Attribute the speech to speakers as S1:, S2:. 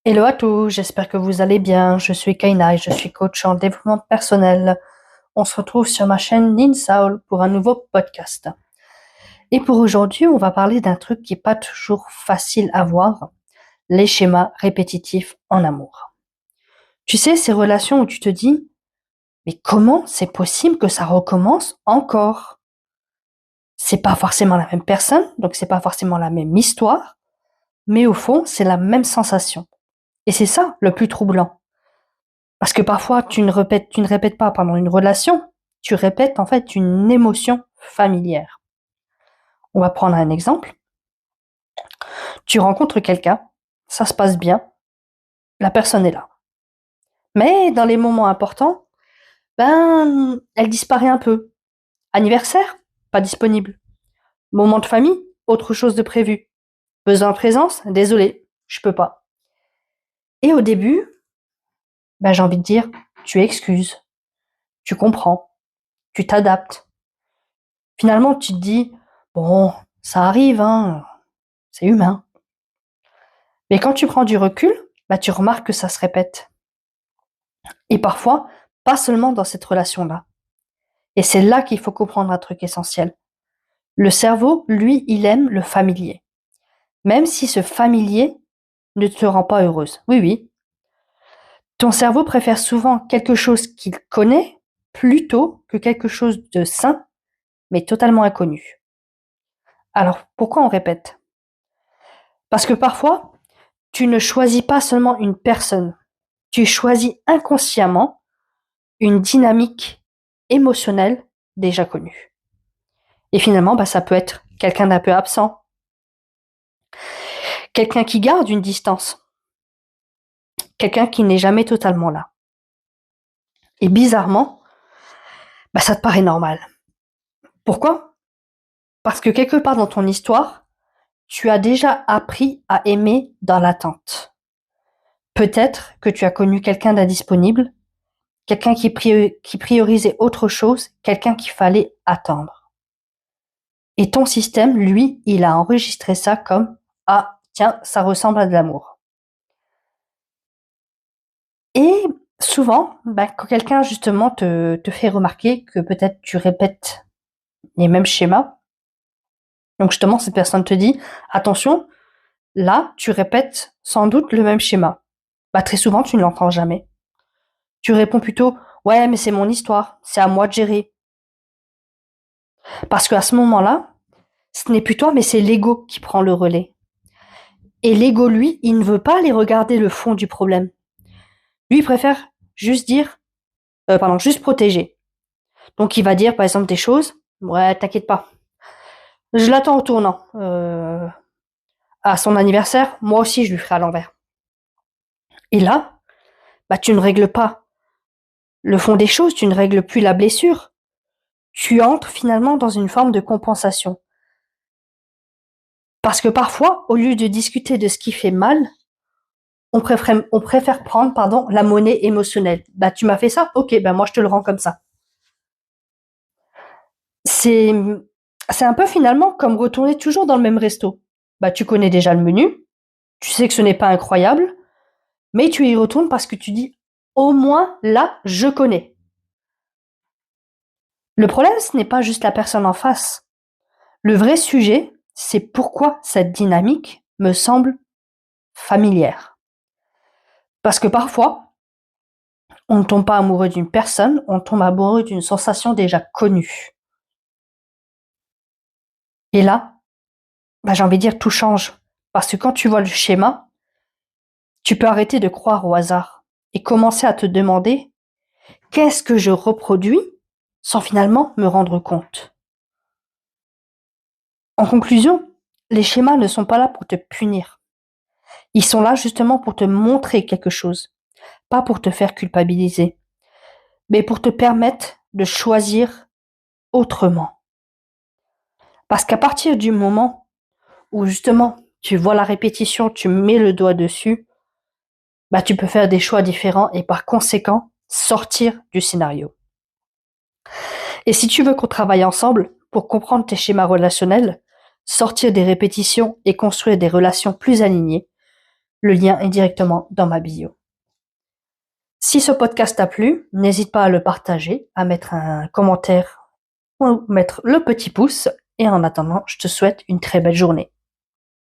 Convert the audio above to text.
S1: Hello à tous, j'espère que vous allez bien. Je suis Kaina et je suis coach en développement personnel. On se retrouve sur ma chaîne Ninsaul pour un nouveau podcast. Et pour aujourd'hui, on va parler d'un truc qui n'est pas toujours facile à voir, les schémas répétitifs en amour. Tu sais, ces relations où tu te dis, mais comment c'est possible que ça recommence encore? C'est pas forcément la même personne, donc c'est pas forcément la même histoire, mais au fond, c'est la même sensation. Et c'est ça le plus troublant. Parce que parfois, tu ne répètes pas pendant une relation, tu répètes en fait une émotion familière. On va prendre un exemple. Tu rencontres quelqu'un, ça se passe bien, la personne est là. Mais dans les moments importants, elle disparaît un peu. Anniversaire, pas disponible. Moment de famille, autre chose de prévu. Besoin de présence, désolé, je peux pas. Et au début, j'ai envie de dire, tu excuses, tu comprends, tu t'adaptes. Finalement, tu te dis, bon, ça arrive, hein, c'est humain. Mais quand tu prends du recul, tu remarques que ça se répète. Et parfois, pas seulement dans cette relation-là. Et c'est là qu'il faut comprendre un truc essentiel. Le cerveau, lui, il aime le familier. Même si ce familier ne te rend pas heureuse. Oui, oui. Ton cerveau préfère souvent quelque chose qu'il connaît plutôt que quelque chose de sain, mais totalement inconnu. Alors, pourquoi on répète? Parce que parfois, tu ne choisis pas seulement une personne, tu choisis inconsciemment une dynamique émotionnelle déjà connue. Et finalement, ça peut être quelqu'un d'un peu absent, quelqu'un qui garde une distance, quelqu'un qui n'est jamais totalement là. Et bizarrement, ça te paraît normal. Pourquoi? Parce que quelque part dans ton histoire, tu as déjà appris à aimer dans l'attente. Peut-être que tu as connu quelqu'un d'indisponible, quelqu'un qui priorisait autre chose, quelqu'un qu'il fallait attendre. Et ton système, lui, il a enregistré ça comme ah, tiens, ça ressemble à de l'amour. Et souvent, quand quelqu'un justement te fait remarquer que peut-être tu répètes les mêmes schémas, donc justement cette personne te dit attention, là tu répètes sans doute le même schéma. Très souvent tu ne l'entends jamais. Tu réponds plutôt ouais mais c'est mon histoire, c'est à moi de gérer. Parce qu'à ce moment-là, ce n'est plus toi mais c'est l'ego qui prend le relais. Et l'ego lui, il ne veut pas aller regarder le fond du problème. Lui il préfère juste dire juste protéger. Donc il va dire par exemple des choses, ouais, t'inquiète pas. Je l'attends au tournant. À son anniversaire, moi aussi je lui ferai à l'envers. Et là, tu ne règles pas le fond des choses, tu ne règles plus la blessure. Tu entres finalement dans une forme de compensation. Parce que parfois, au lieu de discuter de ce qui fait mal, on préfère prendre la monnaie émotionnelle. Tu m'as fait ça, ok, moi je te le rends comme ça. C'est c'est un peu finalement comme retourner toujours dans le même resto. Tu connais déjà le menu, tu sais que ce n'est pas incroyable, mais tu y retournes parce que tu dis au moins là, je connais. Le problème, ce n'est pas juste la personne en face. Le vrai sujet, c'est pourquoi cette dynamique me semble familière. Parce que parfois, on ne tombe pas amoureux d'une personne, on tombe amoureux d'une sensation déjà connue. Et là, j'ai envie de dire tout change. Parce que quand tu vois le schéma, tu peux arrêter de croire au hasard et commencer à te demander qu'est-ce que je reproduis sans finalement me rendre compte. En conclusion, les schémas ne sont pas là pour te punir. Ils sont là justement pour te montrer quelque chose, pas pour te faire culpabiliser, mais pour te permettre de choisir autrement. Parce qu'à partir du moment où justement tu vois la répétition, tu mets le doigt dessus, tu peux faire des choix différents et par conséquent sortir du scénario. Et si tu veux qu'on travaille ensemble pour comprendre tes schémas relationnels, sortir des répétitions et construire des relations plus alignées, Le lien est directement dans ma bio. Si ce podcast t'a plu, n'hésite pas à le partager, à mettre un commentaire ou mettre le petit pouce. Et en attendant, je te souhaite une très belle journée.